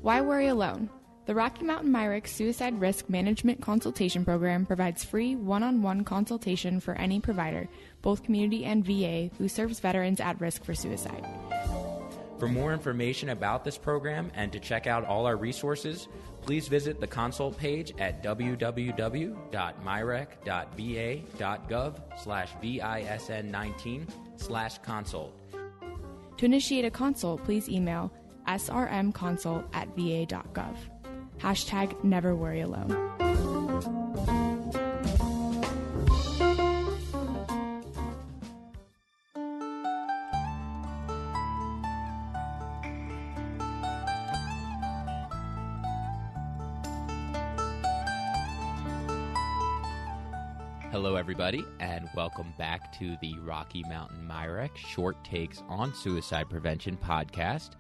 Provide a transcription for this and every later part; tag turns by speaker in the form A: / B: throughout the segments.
A: Why worry alone? The Rocky Mountain MyRick Suicide Risk Management Consultation Program provides free one-on-one consultation for any provider, both community and VA, who serves veterans at risk for suicide.
B: For more information about this program and to check out all our resources, please visit the consult page at www.myrec.va.gov/VISN19/consult.
A: To initiate a consult, please email srmconsult@va.gov. Hashtag never worry alone.
B: Hello, everybody, and welcome back to the Rocky Mountain MyRec Short Takes on Suicide Prevention podcast.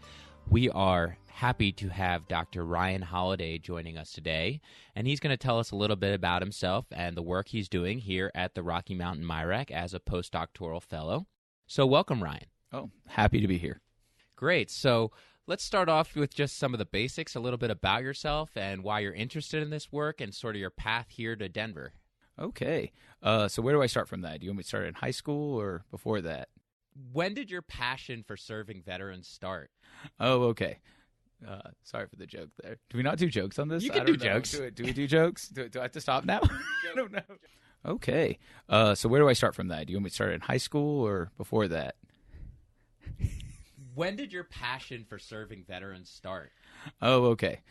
B: We are happy to have Dr. Ryan Holliday joining us today, and he's going to tell us a little bit about himself and the work he's doing here at the Rocky Mountain MyRec as a postdoctoral fellow. So welcome, Ryan.
C: Oh, happy to be here.
B: Great. So let's start off with just some of the basics, a little bit about yourself and why you're interested in this work and sort of your path here to Denver.
C: Okay. So where do I start from that? Do you want me to start in high school or before that?
B: When did your passion for serving veterans start?
C: Oh, okay. Sorry for the joke there. Do we not do jokes on this?
B: You can do jokes.
C: Do we do jokes? Do I have to stop now? I don't know. Okay. So where do I start from that? Do you want me to start in high school or before that?
B: When did your passion for serving veterans start?
C: Oh, okay.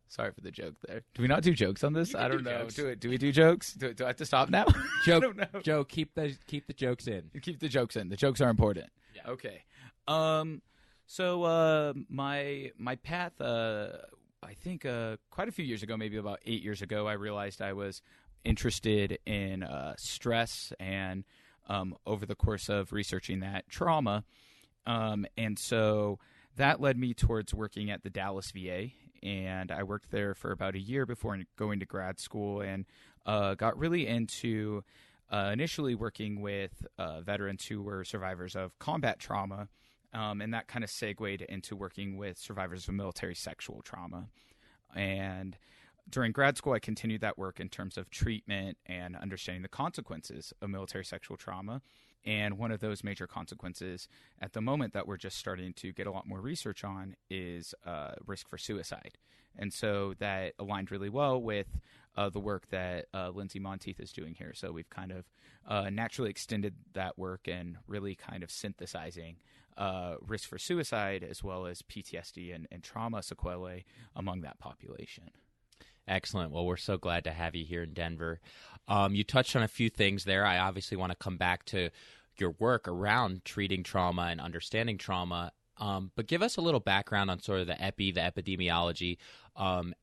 C: Sorry for the joke there. Do we not do jokes on this? I don't know. Do we do jokes? Do I have to stop now?
B: Joke,
C: I don't know.
B: Joe, keep the jokes in.
C: Keep the jokes in. The jokes are important.
B: Yeah.
C: Okay. So my path, I think quite a few years ago, maybe about 8 years ago, I realized I was interested in stress and over the course of researching that, trauma. And so that led me towards working at the Dallas VA. And I worked there for about a year before going to grad school and got really into initially working with veterans who were survivors of combat trauma. And that kind of segued into working with survivors of military sexual trauma. And during grad school, I continued that work in terms of treatment and understanding the consequences of military sexual trauma. And one of those major consequences at the moment that we're just starting to get a lot more research on is risk for suicide. And so that aligned really well with the work that Lindsay Monteith is doing here. So we've kind of naturally extended that work and really kind of synthesizing risk for suicide as well as PTSD and trauma sequelae among that population.
B: Excellent. Well, we're so glad to have you here in Denver. You touched on a few things there. I obviously want to come back to your work around treating trauma and understanding trauma. But give us a little background on sort of the epidemiology.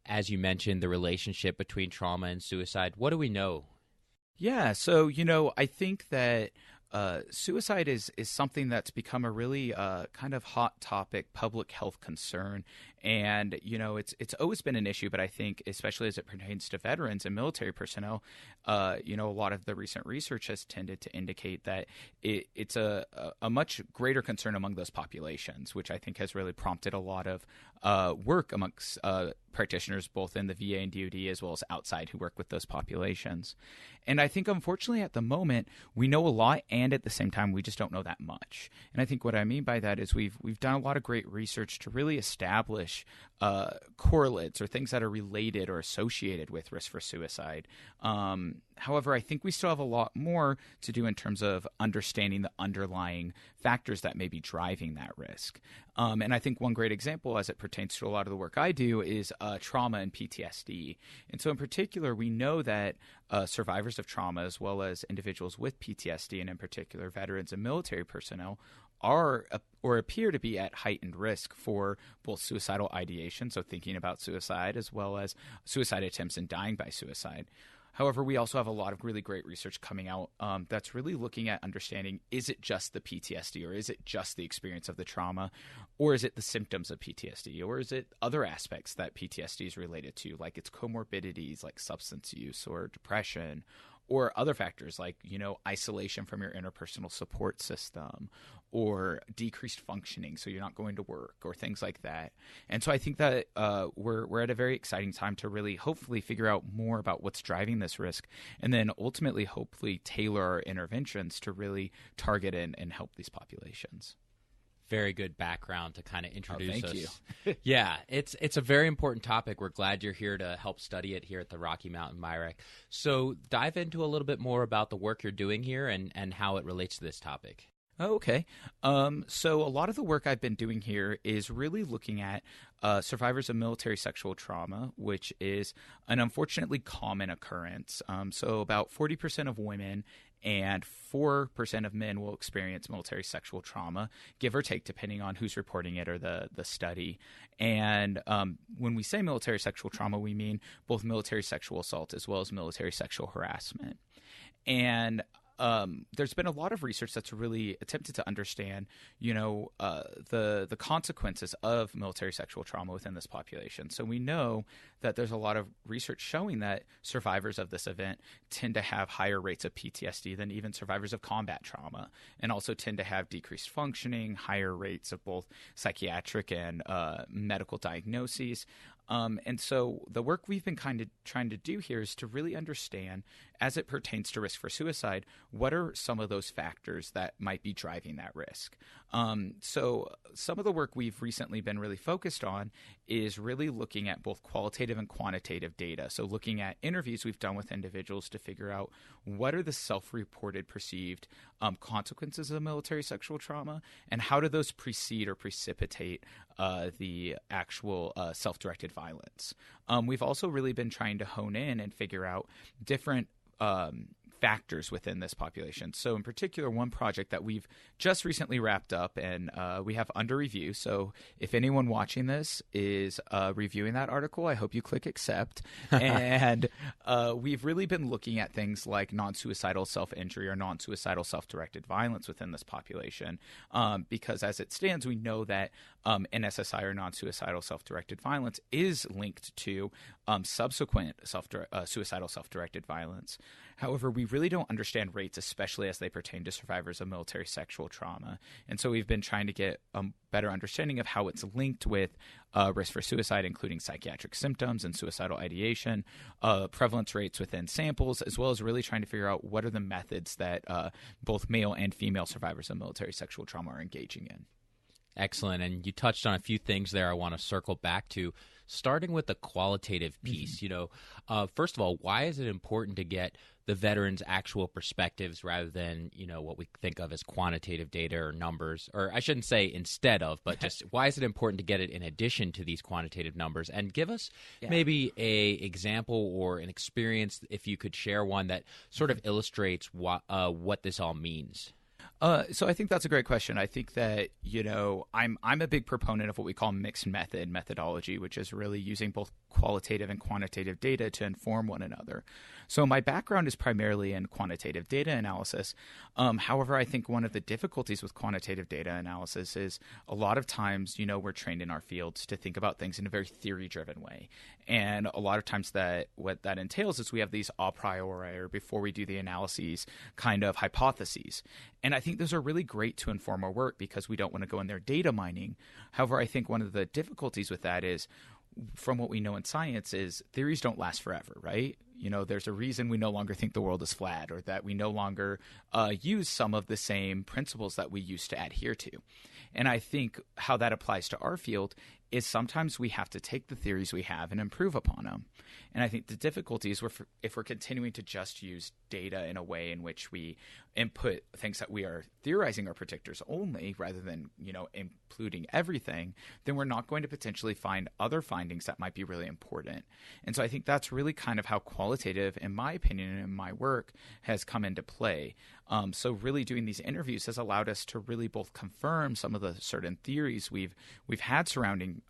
B: As you mentioned, the relationship between trauma and suicide. What do we know?
C: Yeah. So, I think that suicide is something that's become a really kind of hot topic, public health concern. And, it's always been an issue, but I think especially as it pertains to veterans and military personnel, a lot of the recent research has tended to indicate that it's a much greater concern among those populations, which I think has really prompted a lot of work amongst practitioners both in the VA and DoD as well as outside who work with those populations. And I think, unfortunately, at the moment, we know a lot, and at the same time, we just don't know that much. And I think what I mean by that is we've done a lot of great research to really establish correlates or things that are related or associated with risk for suicide. However, I think we still have a lot more to do in terms of understanding the underlying factors that may be driving that risk. And I think one great example as it pertains to a lot of the work I do is trauma and PTSD. And so in particular, we know that survivors of trauma as well as individuals with PTSD, and in particular veterans and military personnel, are or appear to be at heightened risk for both suicidal ideation, so thinking about suicide, as well as suicide attempts and dying by suicide. However, we also have a lot of really great research coming out that's really looking at understanding, is it just the PTSD, or is it just the experience of the trauma, or is it the symptoms of PTSD, or is it other aspects that PTSD is related to, like its comorbidities like substance use or depression, or other factors like, isolation from your interpersonal support system or decreased functioning, so you're not going to work or things like that. And so I think that we're at a very exciting time to really hopefully figure out more about what's driving this risk, and then ultimately hopefully tailor our interventions to really target and help these populations.
B: Very good background to kind of introduce us.
C: Thank you.
B: Yeah, it's a very important topic. We're glad you're here to help study it here at the Rocky Mountain MIREC. So dive into a little bit more about the work you're doing here and how it relates to this topic.
C: Oh, okay. So a lot of the work I've been doing here is really looking at survivors of military sexual trauma, which is an unfortunately common occurrence. So about 40% of women and 4% of men will experience military sexual trauma, give or take, depending on who's reporting it or the study. And when we say military sexual trauma, we mean both military sexual assault as well as military sexual harassment. And there's been a lot of research that's really attempted to understand, the consequences of military sexual trauma within this population. So we know that there's a lot of research showing that survivors of this event tend to have higher rates of PTSD than even survivors of combat trauma, and also tend to have decreased functioning, higher rates of both psychiatric and medical diagnoses. And so the work we've been kind of trying to do here is to really understand, as it pertains to risk for suicide, what are some of those factors that might be driving that risk? So some of the work we've recently been really focused on is really looking at both qualitative and quantitative data. So looking at interviews we've done with individuals to figure out what are the self-reported perceived consequences of military sexual trauma, and how do those precede or precipitate the actual self-directed violence. We've also really been trying to hone in and figure out different factors within this population. So in particular, one project that we've just recently wrapped up and we have under review. So if anyone watching this is reviewing that article, I hope you click accept. And we've really been looking at things like non-suicidal self-injury or non-suicidal self-directed violence within this population, because as it stands, we know that NSSI or non-suicidal self-directed violence is linked to subsequent suicidal self-directed violence. However, we really don't understand rates, especially as they pertain to survivors of military sexual trauma. And so we've been trying to get a better understanding of how it's linked with risk for suicide, including psychiatric symptoms and suicidal ideation, prevalence rates within samples, as well as really trying to figure out what are the methods that both male and female survivors of military sexual trauma are engaging in.
B: Excellent. And you touched on a few things there I want to circle back to, starting with the qualitative piece. Mm-hmm. First of all, why is it important to get the veterans' actual perspectives rather than, what we think of as quantitative data or numbers? Or I shouldn't say instead of, but just why is it important to get it in addition to these quantitative numbers? And give us maybe a example or an experience, if you could share one that sort of illustrates what this all means.
C: So I think that's a great question. I think that, I'm a big proponent of what we call mixed methodology, which is really using both qualitative and quantitative data to inform one another. So my background is primarily in quantitative data analysis. However, I think one of the difficulties with quantitative data analysis is a lot of times, we're trained in our fields to think about things in a very theory-driven way. And a lot of times what that entails is we have these a priori, or before we do the analyses, kind of hypotheses. And I think those are really great to inform our work because we don't want to go in there data mining. However, I think one of the difficulties with that is, from what we know in science, is theories don't last forever, right? There's a reason we no longer think the world is flat, or that we no longer use some of the same principles that we used to adhere to. And I think how that applies to our field is sometimes we have to take the theories we have and improve upon them. And I think the difficulty is if we're continuing to just use data in a way in which we input things that we are theorizing are predictors only, rather than, including everything, then we're not going to potentially find other findings that might be really important. And so I think that's really kind of how qualitative, in my opinion, and in my work, has come into play. So really doing these interviews has allowed us to really both confirm some of the certain theories we've had surrounding,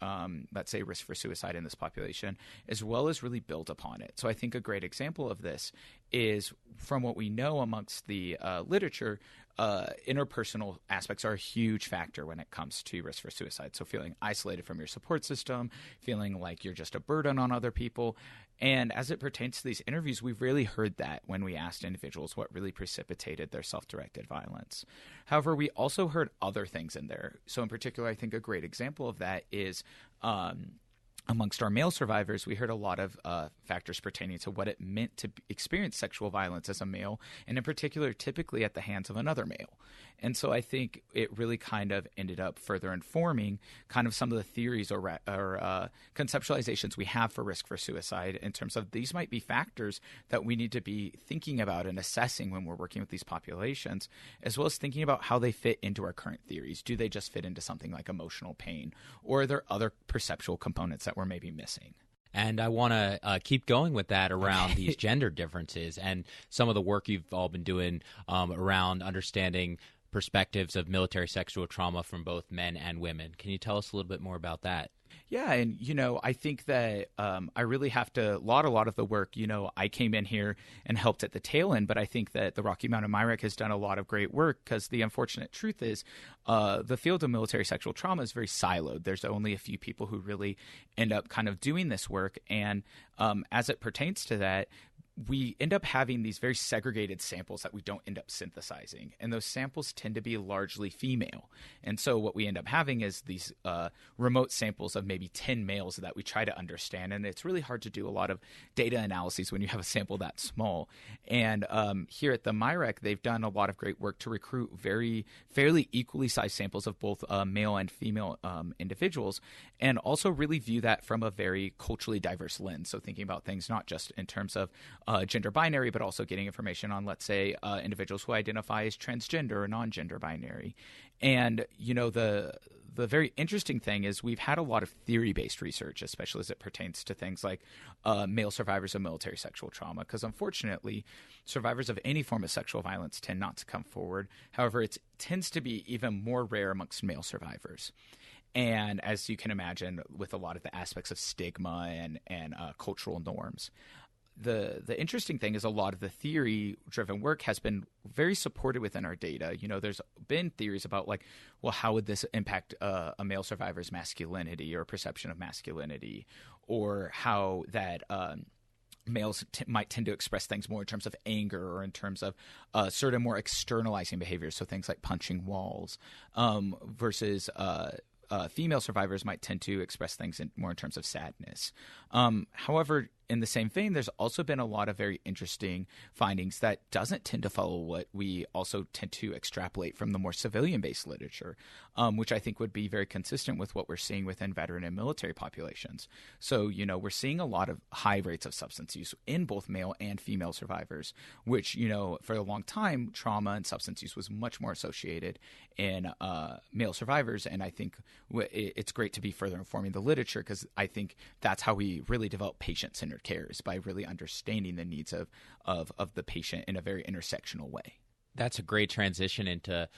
C: let's say, risk for suicide in this population, as well as really build upon it. So I think a great example of this is from what we know amongst the literature, interpersonal aspects are a huge factor when it comes to risk for suicide. So feeling isolated from your support system, feeling like you're just a burden on other people. And as it pertains to these interviews, we've really heard that when we asked individuals what really precipitated their self-directed violence. However, we also heard other things in there. So in particular, I think a great example of that is amongst our male survivors, we heard a lot of factors pertaining to what it meant to experience sexual violence as a male, and in particular, typically at the hands of another male. And so I think it really kind of ended up further informing kind of some of the theories or conceptualizations we have for risk for suicide in terms of these might be factors that we need to be thinking about and assessing when we're working with these populations, as well as thinking about how they fit into our current theories. Do they just fit into something like emotional pain, or are there other perceptual components that we're maybe missing?
B: And I want to keep going with that around these gender differences and some of the work you've all been doing around understanding perspectives of military sexual trauma from both men and women. Can you tell us a little bit more about that?
C: Yeah, and, I think that I really have to laud a lot of the work. I came in here and helped at the tail end, but I think that the Rocky Mountain MIREC has done a lot of great work because the unfortunate truth is the field of military sexual trauma is very siloed. There's only a few people who really end up kind of doing this work, and as it pertains to that, we end up having these very segregated samples that we don't end up synthesizing. And those samples tend to be largely female. And so what we end up having is these remote samples of maybe 10 males that we try to understand. And it's really hard to do a lot of data analyses when you have a sample that small. And here at the MIREC, they've done a lot of great work to recruit fairly equally sized samples of both male and female individuals, and also really view that from a very culturally diverse lens. So thinking about things not just in terms of gender binary, but also getting information on, let's say, individuals who identify as transgender or non-gender binary. And, the very interesting thing is we've had a lot of theory-based research, especially as it pertains to things like male survivors of military sexual trauma, because unfortunately, survivors of any form of sexual violence tend not to come forward. However, it tends to be even more rare amongst male survivors. And as you can imagine, with a lot of the aspects of stigma and cultural norms. The interesting thing is a lot of the theory-driven work has been very supported within our data. There's been theories about how would this impact a male survivor's masculinity or perception of masculinity, or how that males might tend to express things more in terms of anger or in terms of certain more externalizing behaviors, so things like punching walls, versus female survivors might tend to express things more in terms of sadness. However, in the same vein, there's also been a lot of very interesting findings that doesn't tend to follow what we also tend to extrapolate from the more civilian-based literature, which I think would be very consistent with what we're seeing within veteran and military populations. So, we're seeing a lot of high rates of substance use in both male and female survivors, which, for a long time, trauma and substance use was much more associated in male survivors. And I think it's great to be further informing the literature, because I think that's how we really develop patient-centered care, is by really understanding the needs of the patient in a very intersectional way.
B: That's a great transition into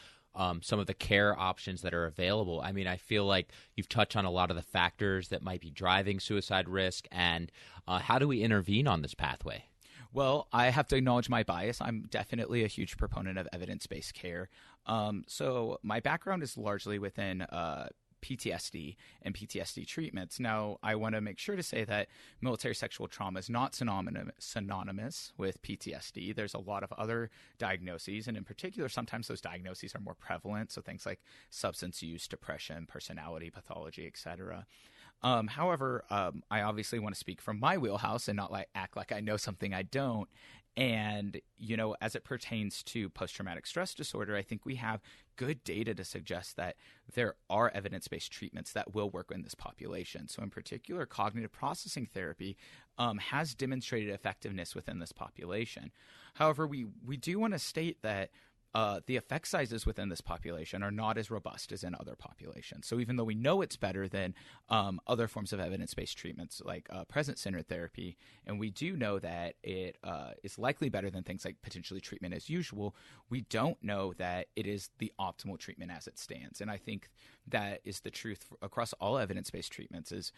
B: some of the care options that are available. I mean, I feel like you've touched on a lot of the factors that might be driving suicide risk, and how do we intervene on this pathway?
C: Well, I have to acknowledge my bias. I'm definitely a huge proponent of evidence-based care. So my background is largely within PTSD and PTSD treatments. Now, I want to make sure to say that military sexual trauma is not synonymous with PTSD. There's a lot of other diagnoses, and in particular, sometimes those diagnoses are more prevalent, so things like substance use, depression, personality pathology, etc. However, I obviously want to speak from my wheelhouse and not act like I know something I don't. And, as it pertains to post-traumatic stress disorder, I think we have good data to suggest that there are evidence-based treatments that will work in this population. So in particular, cognitive processing therapy has demonstrated effectiveness within this population. However, we do want to state that the effect sizes within this population are not as robust as in other populations. So even though we know it's better than other forms of evidence-based treatments like present-centered therapy, and we do know that it is likely better than things like potentially treatment as usual, we don't know that it is the optimal treatment as it stands. And I think that is the truth across all evidence-based treatments is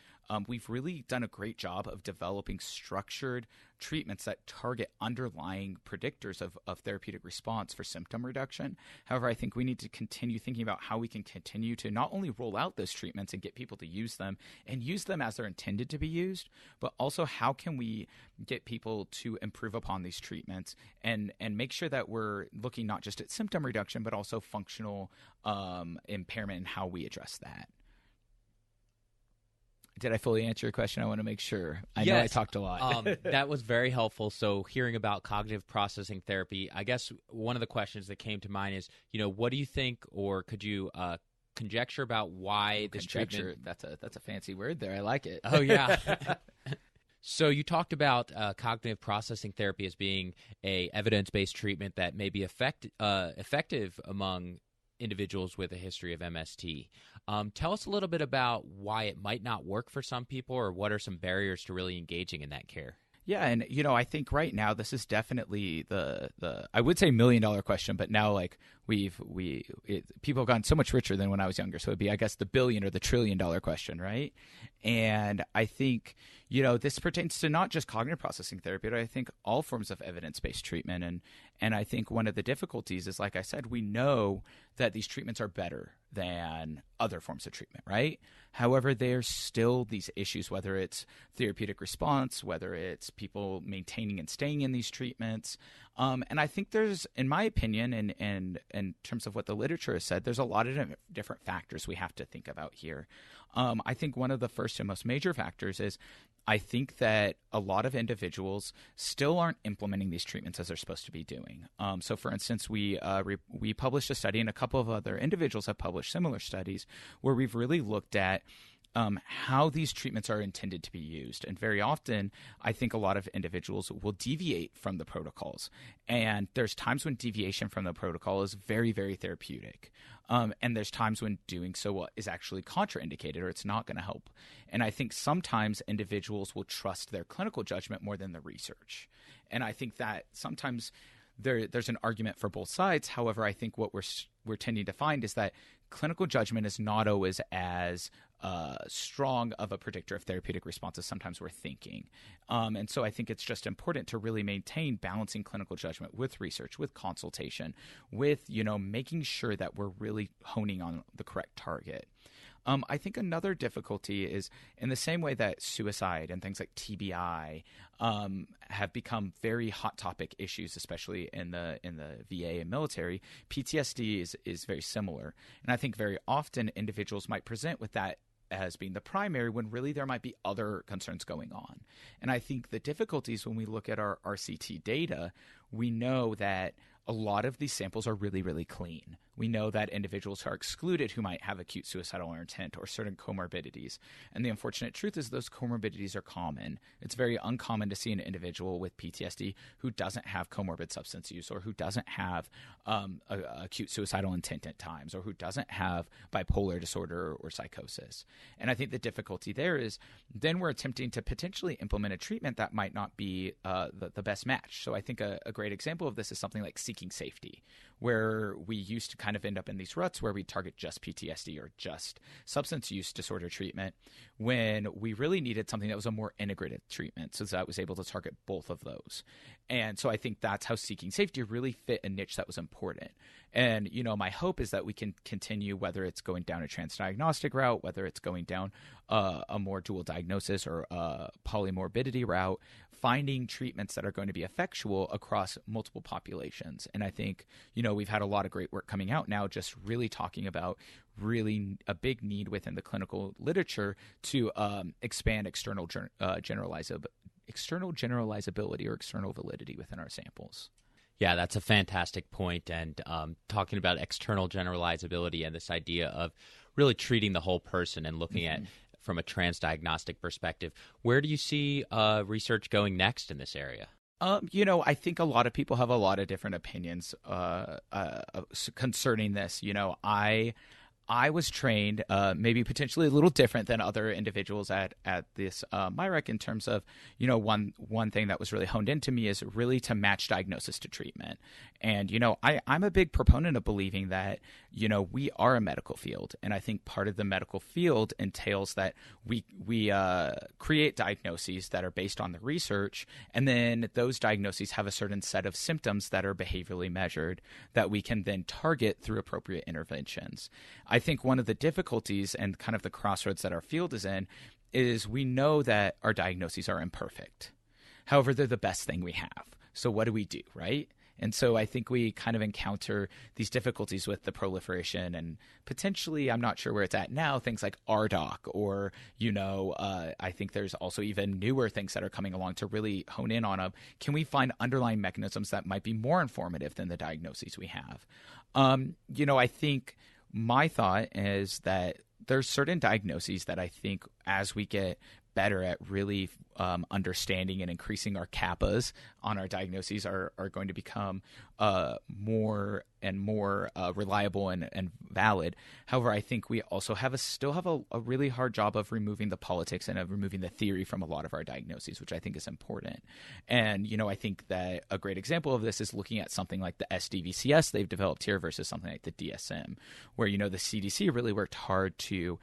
C: we've really done a great job of developing structured treatments that target underlying predictors of therapeutic response for symptom reduction. However, I think we need to continue thinking about how we can continue to not only roll out those treatments and get people to use them and use them as they're intended to be used, but also how can we get people to improve upon these treatments and make sure that we're looking not just at symptom reduction, but also functional impairment and how we address that. Did I fully answer your question? I want to make sure. I know I talked a lot.
B: That was very helpful. So hearing about cognitive processing therapy, I guess one of the questions that came to mind is, what do you think, or could you conjecture about why this treatment?
C: That's a fancy word there. I like it.
B: Oh, yeah. So you talked about cognitive processing therapy as being a evidence-based treatment that may be effective among individuals with a history of MST. Tell us a little bit about why it might not work for some people, or what are some barriers to really engaging in that care?
C: Yeah, and I think right now this is definitely the I would say $1 million question, but now like people have gotten so much richer than when I was younger, so it'd be, I guess, the billion or the $1 trillion question, right? And I think this pertains to not just cognitive processing therapy, but I think all forms of evidence-based treatment. And I think one of the difficulties is, like I said, we know that these treatments are better than other forms of treatment, right? However, there's still these issues, whether it's therapeutic response, whether it's people maintaining and staying in these treatments. And I think there's, in my opinion, and in terms of what the literature has said, there's a lot of different factors we have to think about here. I think one of the first and most major factors is I think that a lot of individuals still aren't implementing these treatments as they're supposed to be doing. So, for instance, we published a study, and a couple of other individuals have published similar studies, where we've really looked at how these treatments are intended to be used. And very often, I think a lot of individuals will deviate from the protocols. And there's times when deviation from the protocol is very, very therapeutic. And there's times when doing so is actually contraindicated, or it's not going to help. And I think sometimes individuals will trust their clinical judgment more than the research. And I think that sometimes there's an argument for both sides. However, I think what we're tending to find is that clinical judgment is not always as strong of a predictor of therapeutic response as sometimes we're thinking. And so I think it's just important to really maintain balancing clinical judgment with research, with consultation, with, making sure that we're really honing on the correct target. I think another difficulty is, in the same way that suicide and things like TBI have become very hot topic issues, especially in the VA and military, PTSD is very similar. And I think very often individuals might present with that as being the primary, when really there might be other concerns going on. And I think the difficulties when we look at our RCT data, we know that a lot of these samples are really, really clean. We know that individuals who are excluded who might have acute suicidal intent or certain comorbidities. And the unfortunate truth is those comorbidities are common. It's very uncommon to see an individual with PTSD who doesn't have comorbid substance use, or who doesn't have acute suicidal intent at times, or who doesn't have bipolar disorder or psychosis. And I think the difficulty there is then we're attempting to potentially implement a treatment that might not be the best match. So I think a great example of this is something like seeking safety, where we used to kind of end up in these ruts where we target just PTSD or just substance use disorder treatment, when we really needed something that was a more integrated treatment, so that was able to target both of those. And so I think that's how seeking safety really fit a niche that was important. And, my hope is that we can continue, whether it's going down a transdiagnostic route, whether it's going down a more dual diagnosis or a polymorbidity route, finding treatments that are going to be effectual across multiple populations. And I think, we've had a lot of great work coming out now, just really talking about really a big need within the clinical literature to expand external generalizability or external validity within our samples.
B: Yeah, that's a fantastic point. And talking about external generalizability and this idea of really treating the whole person and looking at from a transdiagnostic perspective, where do you see research going next in this area?
C: I think a lot of people have a lot of different opinions concerning this. I was trained maybe potentially a little different than other individuals at this MIREC in terms of, one thing that was really honed into me is really to match diagnosis to treatment. And, I'm a big proponent of believing that, we are a medical field. And I think part of the medical field entails that we create diagnoses that are based on the research. And then those diagnoses have a certain set of symptoms that are behaviorally measured that we can then target through appropriate interventions. I think one of the difficulties and kind of the crossroads that our field is in is we know that our diagnoses are imperfect. However, they're the best thing we have. So what do we do, right? And so I think we kind of encounter these difficulties with the proliferation and potentially, I'm not sure where it's at now, things like RDoc or, I think there's also even newer things that are coming along to really hone in on can we find underlying mechanisms that might be more informative than the diagnoses we have? I think my thought is that there's certain diagnoses that I think as we get better at really understanding and increasing our kappas on our diagnoses are going to become more and more reliable and valid. However, I think we also still have a really hard job of removing the politics and of removing the theory from a lot of our diagnoses, which I think is important. And, I think that a great example of this is looking at something like the SDVCS they've developed here versus something like the DSM, where, the CDC really worked hard to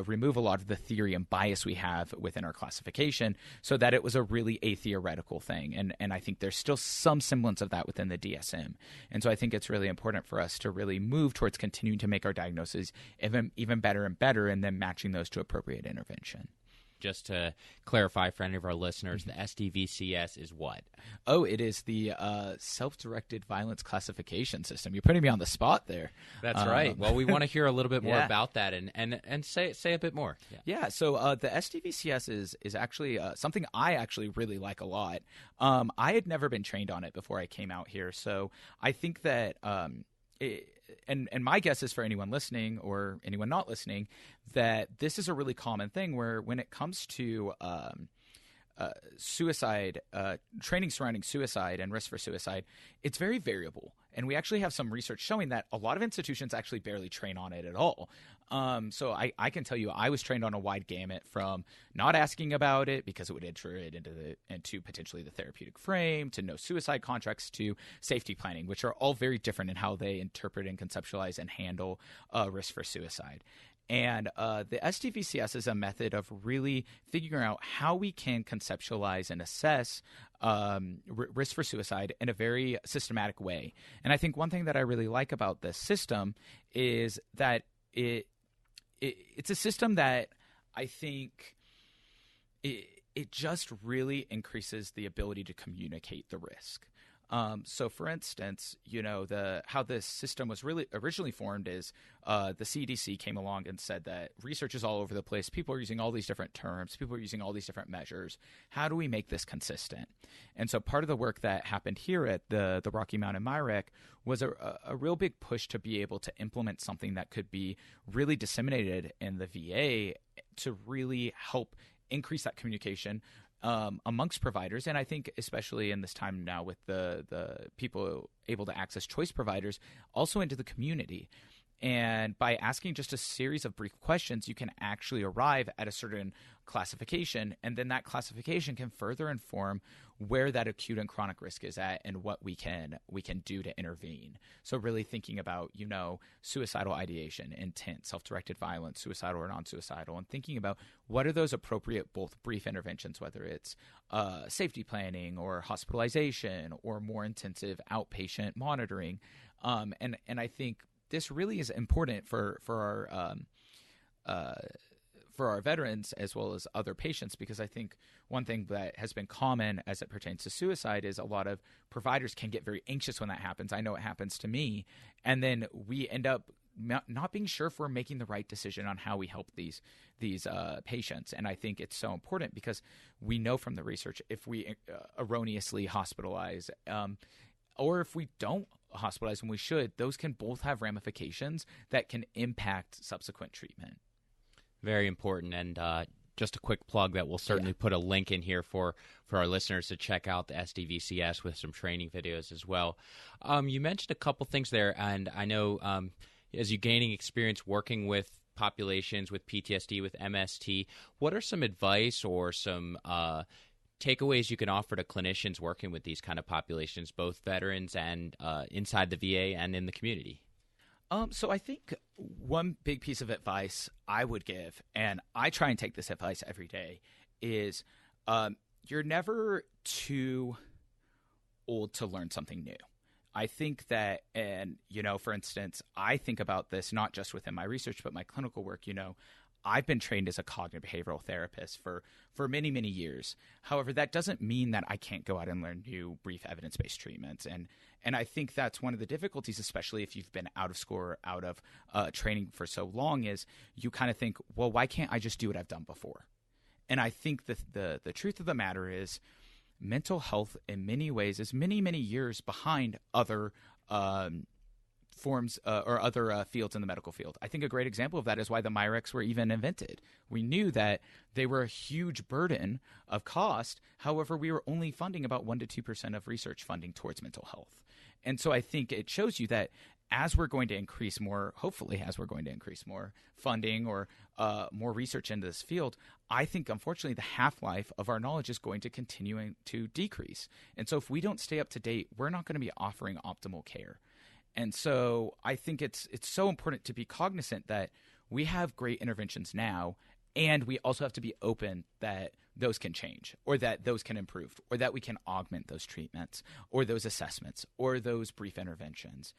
C: remove a lot of the theory and bias we have within our classification so that it was a really atheoretical thing. And I think there's still some semblance of that within the DSM. And so I think it's really important for us to really move towards continuing to make our diagnoses even better and better and then matching those to appropriate intervention.
B: Just to clarify for any of our listeners, the SDVCS is what?
C: Oh, it is the Self-Directed Violence Classification System. You're putting me on the spot there.
B: That's right. Well, we want to hear a little bit more about that and say a bit more.
C: Yeah. So the SDVCS is actually something I actually really like a lot. I had never been trained on it before I came out here, so I think that and my guess is for anyone listening or anyone not listening that this is a really common thing where when it comes to suicide, training surrounding suicide and risk for suicide, it's very variable. And we actually have some research showing that a lot of institutions actually barely train on it at all. So I can tell you I was trained on a wide gamut from not asking about it because it would enter it into potentially the therapeutic frame, to no suicide contracts, to safety planning, which are all very different in how they interpret and conceptualize and handle risk for suicide. And the SDVCS is a method of really figuring out how we can conceptualize and assess risk for suicide in a very systematic way. And I think one thing that I really like about this system is that it's a system that I think it just really increases the ability to communicate the risk. So, for instance, how this system was really originally formed is the CDC came along and said that research is all over the place. People are using all these different terms. People are using all these different measures. How do we make this consistent? And so part of the work that happened here at the Rocky Mountain MIREC was a real big push to be able to implement something that could be really disseminated in the VA to really help increase that communication amongst providers. And I think especially in this time now with the people able to access choice providers, also into the community. And by asking just a series of brief questions, you can actually arrive at a certain classification, and then that classification can further inform where that acute and chronic risk is at and what we can do to intervene. So really thinking about, suicidal ideation, intent, self-directed violence, suicidal or non-suicidal, and thinking about what are those appropriate both brief interventions, whether it's safety planning or hospitalization or more intensive outpatient monitoring. And I think this really is important for our veterans as well as other patients, because I think one thing that has been common as it pertains to suicide is a lot of providers can get very anxious when that happens. I know it happens to me. And then we end up not being sure if we're making the right decision on how we help these patients. And I think it's so important because we know from the research if we erroneously hospitalize or if we don't hospitalize when we should, those can both have ramifications that can impact subsequent treatment.
B: Very important. And just a quick plug that we'll certainly put a link in here for our listeners to check out the SDVCS with some training videos as well. You mentioned a couple things there, and I know as you gaining experience working with populations with PTSD, with MST, what are some advice or some takeaways you can offer to clinicians working with these kind of populations, both veterans and inside the VA and in the community?
C: So I think one big piece of advice I would give, and I try and take this advice every day, is you're never too old to learn something new. I think that, and, for instance, I think about this not just within my research, but my clinical work. I've been trained as a cognitive behavioral therapist for many, many years. However, that doesn't mean that I can't go out and learn new brief evidence-based treatments. And I think that's one of the difficulties, especially if you've been out of school or out of training for so long, is you kind of think, well, why can't I just do what I've done before? And I think the truth of the matter is mental health in many ways is many, many years behind other forms or other fields in the medical field. I think a great example of that is why the MyRECs were even invented. We knew that they were a huge burden of cost. However, we were only funding about 1% to 2% of research funding towards mental health. And so I think it shows you that as we're going to increase more, hopefully as we're going to increase more funding or more research into this field, I think, unfortunately, the half-life of our knowledge is going to continue to decrease. And so if we don't stay up to date, we're not going to be offering optimal care. And so I think it's so important to be cognizant that we have great interventions now, and we also have to be open that those can change, or that those can improve, or that we can augment those treatments or those assessments or those brief interventions.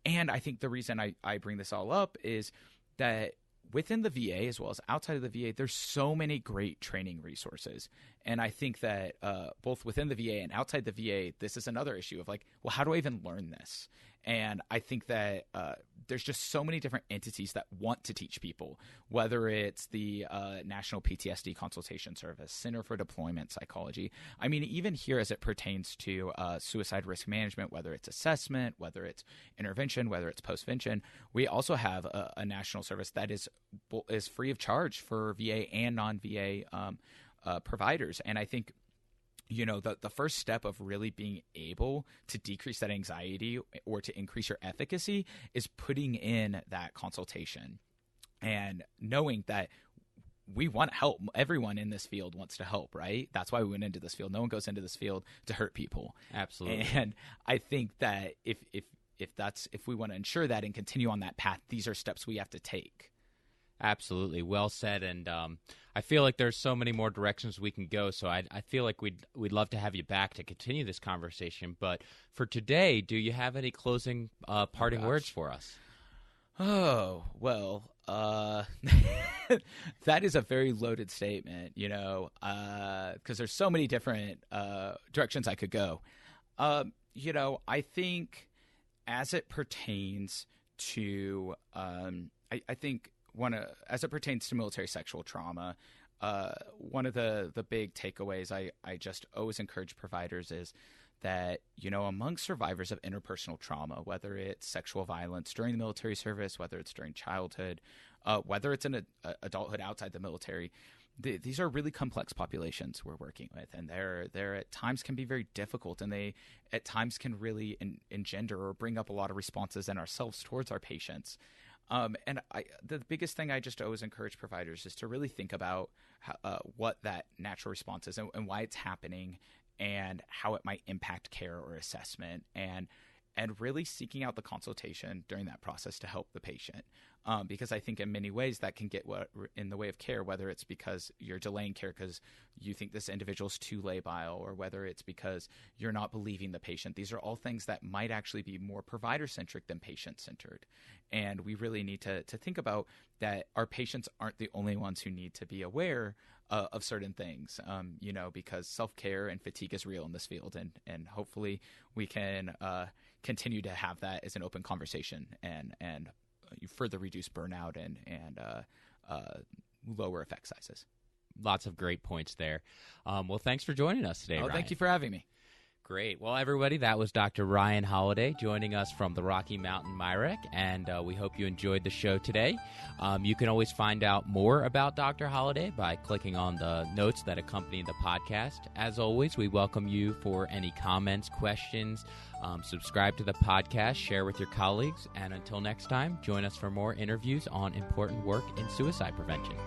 C: And I think the reason I bring this all up is that within the VA as well as outside of the VA, there's so many great training resources. And I think that both within the VA and outside the VA, this is another issue of like, well, how do I even learn this? And I think that there's just so many different entities that want to teach people, whether it's the National PTSD Consultation Service, Center for Deployment Psychology. I mean, even here as it pertains to suicide risk management, whether it's assessment, whether it's intervention, whether it's postvention, we also have a national service that is free of charge for VA and non-VA providers. And I think the first step of really being able to decrease that anxiety or to increase your efficacy is putting in that consultation and knowing that we want to help. Everyone in this field wants to help, right? That's why we went into this field. No one goes into this field to hurt people.
B: Absolutely.
C: And I think that if we want to ensure that and continue on that path, these are steps we have to take.
B: Absolutely. Well said. And I feel like there's so many more directions we can go. So I feel like we'd love to have you back to continue this conversation. But for today, do you have any closing parting words for us?
C: Oh, well, that is a very loaded statement, because there's so many different directions I could go. I think as it pertains to as it pertains to military sexual trauma, one of the big takeaways I just always encourage providers is that, among survivors of interpersonal trauma, whether it's sexual violence during the military service, whether it's during childhood, whether it's in adulthood outside the military, these are really complex populations we're working with, and they're at times can be very difficult, and they at times can really engender or bring up a lot of responses in ourselves towards our patients. And the biggest thing I just always encourage providers is to really think about what that natural response is and why it's happening and how it might impact care or assessment, and really seeking out the consultation during that process to help the patient. Because I think in many ways that can get in the way of care, whether it's because you're delaying care because you think this individual's too labile, or whether it's because you're not believing the patient. These are all things that might actually be more provider-centric than patient-centered. And we really need to think about that our patients aren't the only ones who need to be aware of certain things, because self-care and fatigue is real in this field. And hopefully we can continue to have that as an open conversation and you further reduce burnout and lower effect sizes.
B: Lots of great points there. Well, thanks for joining us today, Ryan.
C: Thank you for having me.
B: Great. Well, everybody, that was Dr. Ryan Holliday joining us from the Rocky Mountain MIREC, and we hope you enjoyed the show today. You can always find out more about Dr. Holliday by clicking on the notes that accompany the podcast. As always, we welcome you for any comments, questions. Subscribe to the podcast, share with your colleagues, and until next time, join us for more interviews on important work in suicide prevention.